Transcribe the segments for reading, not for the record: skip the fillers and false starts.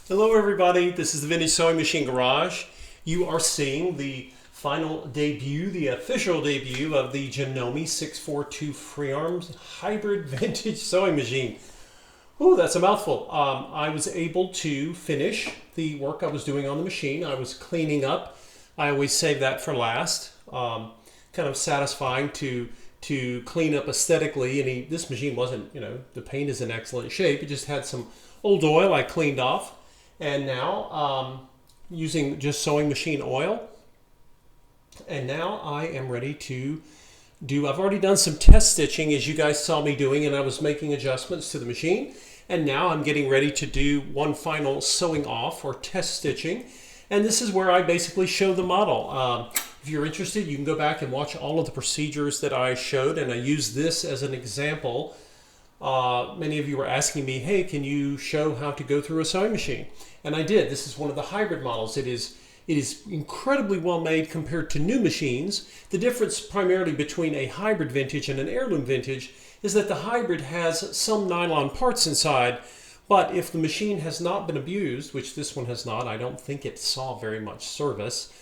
Hello everybody, this is the Vintage Sewing Machine Garage. You are seeing the final debut, the official debut of the Janome 642 Freearm Hybrid Vintage Sewing Machine. Ooh, that's a mouthful. I was able to finish the work I was doing on the machine. I was cleaning up. I always save that for last. Kind of satisfying to clean up aesthetically. And this machine wasn't, the paint is in excellent shape. It just had some old oil I cleaned off. And now using just sewing machine oil. And now I am ready to I've already done some test stitching as you guys saw me doing, and I was making adjustments to the machine. And now I'm getting ready to do one final sewing off or test stitching. And this is where I basically show the model. If you're interested, you can go back and watch all of the procedures that I showed, and I use this as an example. Many of you were asking me, hey, can you show how to go through a sewing machine? And I did. This is one of the hybrid models. It is incredibly well made compared to new machines. The difference primarily between a hybrid vintage and an heirloom vintage is that the hybrid has some nylon parts inside, but if the machine has not been abused, which this one has not, I don't think it saw very much service,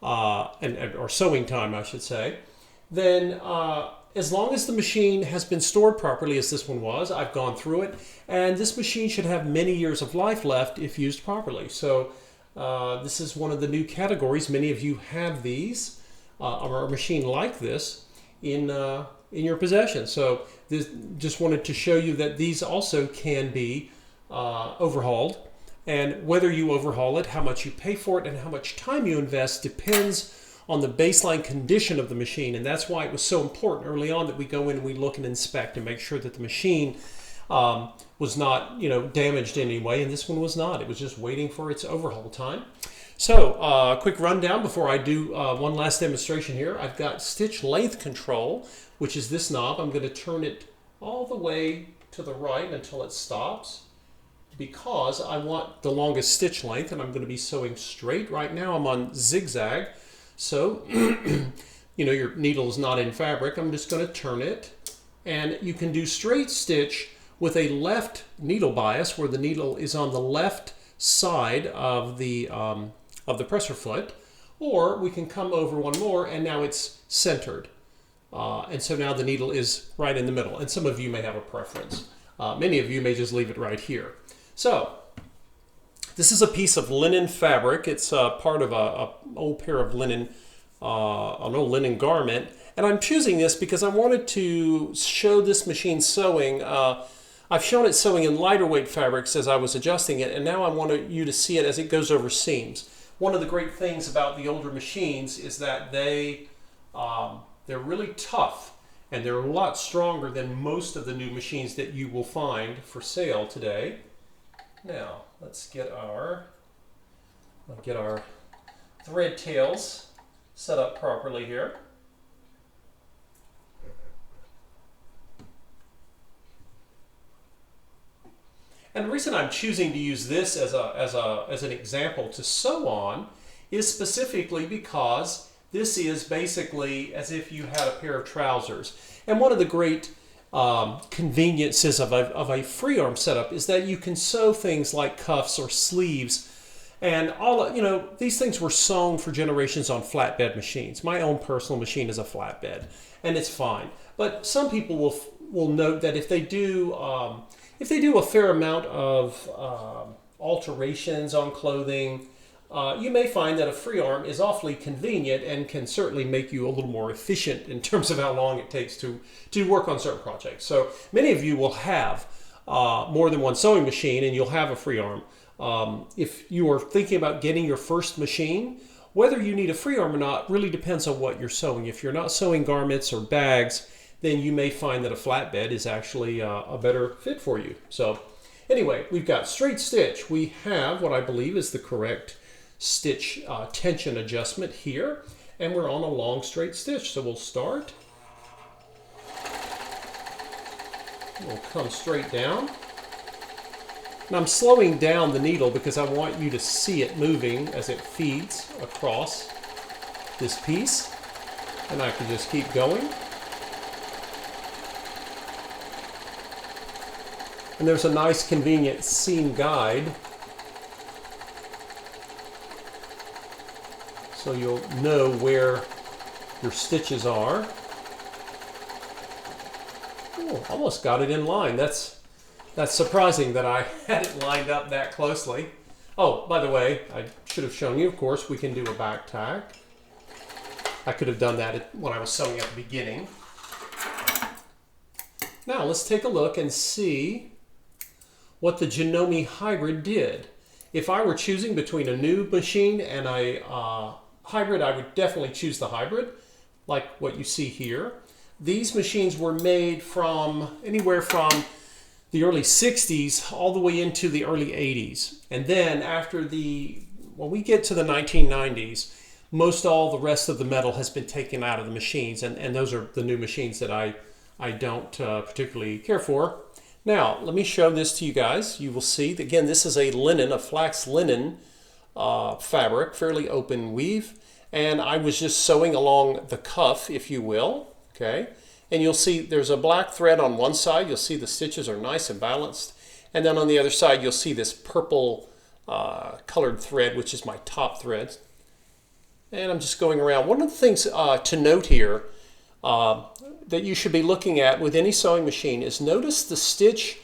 or sewing time, I should say, then as long as the machine has been stored properly, as this one was, I've gone through it, and this machine should have many years of life left if used properly. So this is one of the new categories. Many of you have these, or a machine like this in your possession. So just wanted to show you that these also can be overhauled. And whether you overhaul it, how much you pay for it, and how much time you invest depends on the baseline condition of the machine. And that's why it was so important early on that we go in and we look and inspect and make sure that the machine was not damaged in any way. And this one was not. It was just waiting for its overhaul time. So quick rundown before I do one last demonstration here. I've got stitch length control, which is this knob. I'm going to turn it all the way to the right until it stops, because I want the longest stitch length, and I'm going to be sewing straight. Right now I'm on zigzag. So, your needle is not in fabric. I'm just going to turn it, and you can do straight stitch with a left needle bias, where the needle is on the left side of the presser foot, or we can come over one more, and now it's centered. And so now the needle is right in the middle, and some of you may have a preference. Many of you may just leave it right here. So, this is a piece of linen fabric. It's part of an old pair of linen, an old linen garment. And I'm choosing this because I wanted to show this machine sewing. I've shown it sewing in lighter weight fabrics as I was adjusting it, and now I want you to see it as it goes over seams. One of the great things about the older machines is that they're really tough, and they're a lot stronger than most of the new machines that you will find for sale today. Now, let's get our thread tails set up properly here. And the reason I'm choosing to use this as an example to sew on is specifically because this is basically as if you had a pair of trousers. And one of the great conveniences of a free arm setup is that you can sew things like cuffs or sleeves, and these things were sewn for generations on flatbed machines. My own personal machine is a flatbed, and it's fine. But some people will note that if they do a fair amount of alterations on clothing, you may find that a free arm is awfully convenient and can certainly make you a little more efficient in terms of how long it takes to work on certain projects. So many of you will have more than one sewing machine, and you'll have a free arm. If you are thinking about getting your first machine, whether you need a free arm or not really depends on what you're sewing. If you're not sewing garments or bags, then you may find that a flatbed is actually a better fit for you. So anyway, we've got straight stitch. We have what I believe is the correct stitch tension adjustment here, and we're on a long straight stitch. So we'll start. We'll come straight down. And I'm slowing down the needle because I want you to see it moving as it feeds across this piece. And I can just keep going. And there's a nice convenient seam guide so you'll know where your stitches are. Oh, almost got it in line. That's surprising that I had it lined up that closely. Oh, by the way, I should have shown you, of course, we can do a back tack. I could have done that when I was sewing at the beginning. Now let's take a look and see what the Janome hybrid did. If I were choosing between a new machine and a hybrid, I would definitely choose the hybrid, like what you see here. These machines were made from anywhere from the early 60s all the way into the early 80s. And then when we get to the 1990s, most all the rest of the metal has been taken out of the machines, and those are the new machines that I don't particularly care for. Now, let me show this to you guys. You will see, that, again, this is a flax linen fabric, fairly open weave, and I was just sewing along the cuff, if you will, okay? And you'll see there's a black thread on one side. You'll see the stitches are nice and balanced. And then on the other side, you'll see this purple colored thread, which is my top thread. And I'm just going around. One of the things to note here that you should be looking at with any sewing machine is notice the stitch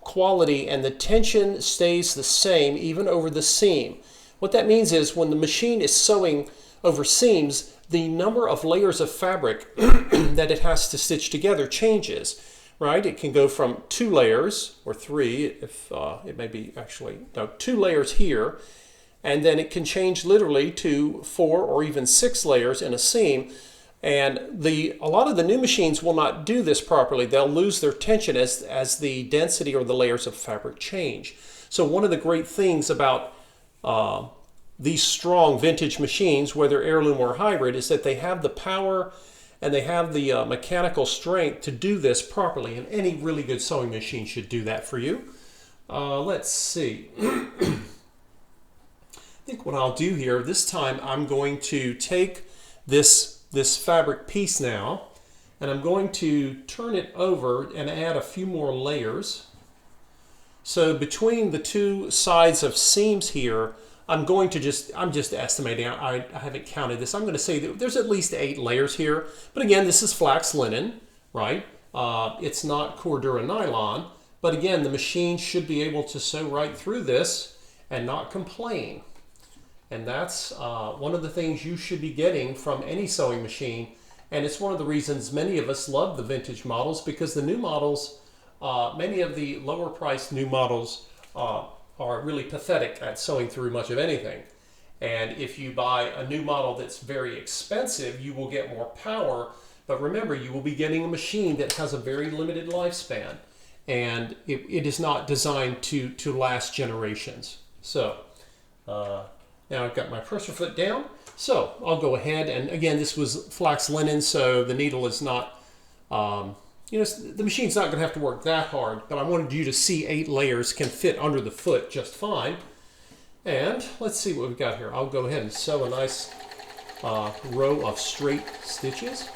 quality and the tension stays the same even over the seam. What that means is when the machine is sewing over seams, the number of layers of fabric that it has to stitch together changes, right? It can go from 2 layers or 3, if it may be actually, no, 2 layers here, and then it can change literally to 4 or even 6 layers in a seam. And a lot of the new machines will not do this properly. They'll lose their tension as the density or the layers of fabric change. So one of the great things about these strong vintage machines, whether heirloom or hybrid, is that they have the power and they have the mechanical strength to do this properly. And any really good sewing machine should do that for you. Let's see. I think what I'll do here, this time I'm going to take this fabric piece now, and I'm going to turn it over and add a few more layers. So between the 2 sides of seams here, I'm just estimating, I haven't counted this. I'm going to say that there's at least 8 layers here. But again, this is flax linen, right? It's not Cordura nylon. But again, the machine should be able to sew right through this and not complain. And that's one of the things you should be getting from any sewing machine. And it's one of the reasons many of us love the vintage models, because the new models, many of the lower priced new models are really pathetic at sewing through much of anything. And if you buy a new model that's very expensive, you will get more power. But remember, you will be getting a machine that has a very limited lifespan. And it is not designed to last generations. So now I've got my presser foot down. So I'll go ahead, and again, this was flax linen, so the needle is not, the machine's not going to have to work that hard, but I wanted you to see 8 layers can fit under the foot just fine. And let's see what we've got here. I'll go ahead and sew a nice row of straight stitches.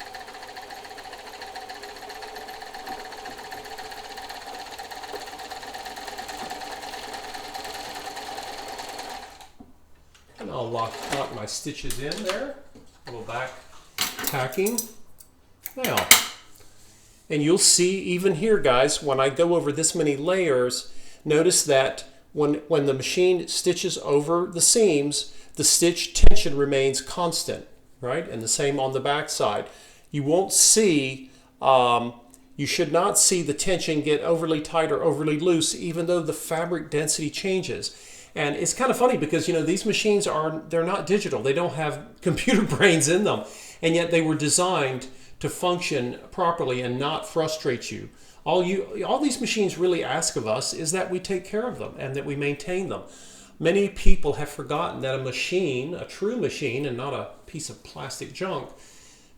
And I'll lock my stitches in there. A little back tacking. Now, and you'll see even here, guys, when I go over this many layers, notice that when the machine stitches over the seams, the stitch tension remains constant, right? And the same on the back side. You won't see, you should not see the tension get overly tight or overly loose, even though the fabric density changes. And it's kind of funny because, these machines they're not digital. They don't have computer brains in them. And yet they were designed to function properly and not frustrate you. All these machines really ask of us is that we take care of them and that we maintain them. Many people have forgotten that a machine, a true machine and not a piece of plastic junk,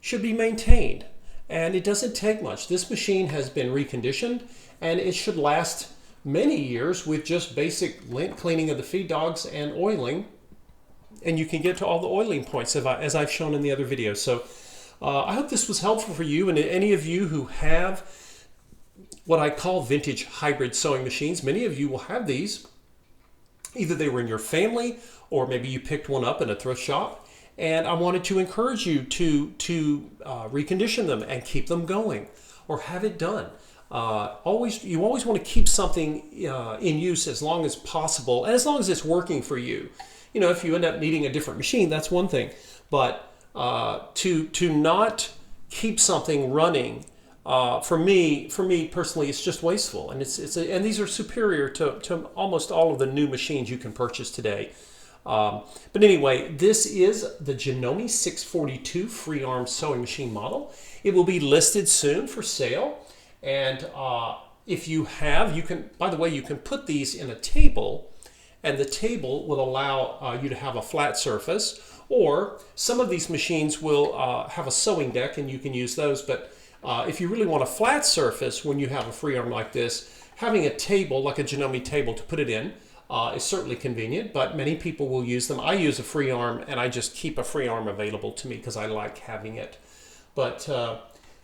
should be maintained. And it doesn't take much. This machine has been reconditioned and it should last many years with just basic lint cleaning of the feed dogs and oiling, and you can get to all the oiling points as I've shown in the other videos. So I hope this was helpful for you, and any of you who have what I call vintage hybrid sewing machines, many of you will have these. Either they were in your family or maybe you picked one up in a thrift shop and I wanted to encourage you to recondition them and keep them going, or have it done. You always want to keep something in use as long as possible, and as long as it's working for you. You know, if you end up needing a different machine, that's one thing, but to not keep something running, for me personally, it's just wasteful, and and these are superior to almost all of the new machines you can purchase today. But anyway, this is the Janome 642 free arm sewing machine model. It will be listed soon for sale, and if you have, you can, by the way, you can put these in a table, and the table will allow you to have a flat surface, or some of these machines will have a sewing deck and you can use those. But if you really want a flat surface when you have a free arm like this, having a table like a Janome table to put it in is certainly convenient, but many people will use them. I use a free arm, and I just keep a free arm available to me because I like having it. But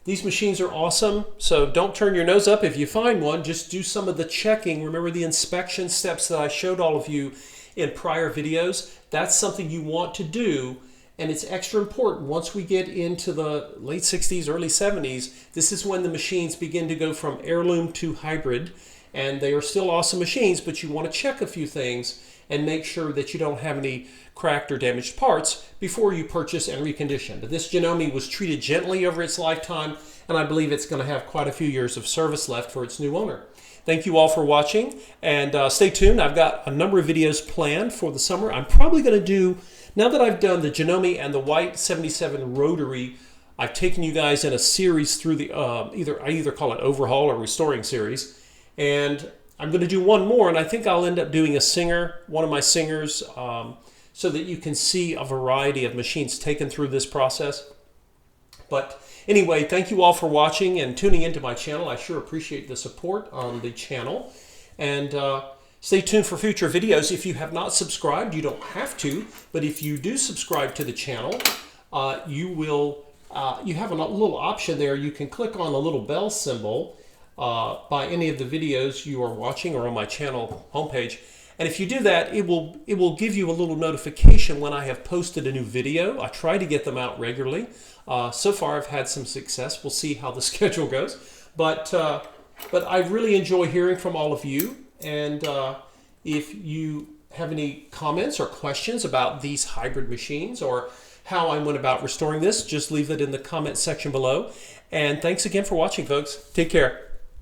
these machines are awesome, so don't turn your nose up if you find one. Just do some of the checking. Remember the inspection steps that I showed all of you in prior videos? That's something you want to do, and it's extra important. Once we get into the late 60s, early 70s, this is when the machines begin to go from heirloom to hybrid, and they are still awesome machines, but you want to check a few things and make sure that you don't have any cracked or damaged parts before you purchase and recondition. But this Janome was treated gently over its lifetime, and I believe it's going to have quite a few years of service left for its new owner. Thank you all for watching, and stay tuned. I've got a number of videos planned for the summer. I'm probably going to do, now that I've done the Janome and the white 77 rotary, I've taken you guys in a series through the, I either call it overhaul or restoring series, and I'm going to do one more, and I think I'll end up doing one of my singers, so that you can see a variety of machines taken through this process. But anyway, thank you all for watching and tuning into my channel. I sure appreciate the support on the channel. And stay tuned for future videos. If you have not subscribed, you don't have to, but if you do subscribe to the channel, you have a little option there. You can click on the little bell symbol by any of the videos you are watching or on my channel homepage. And if you do that, it will give you a little notification when I have posted a new video. I try to get them out regularly. So far, I've had some success. We'll see how the schedule goes. But I really enjoy hearing from all of you. And if you have any comments or questions about these hybrid machines or how I went about restoring this, just leave it in the comment section below. And thanks again for watching, folks. Take care.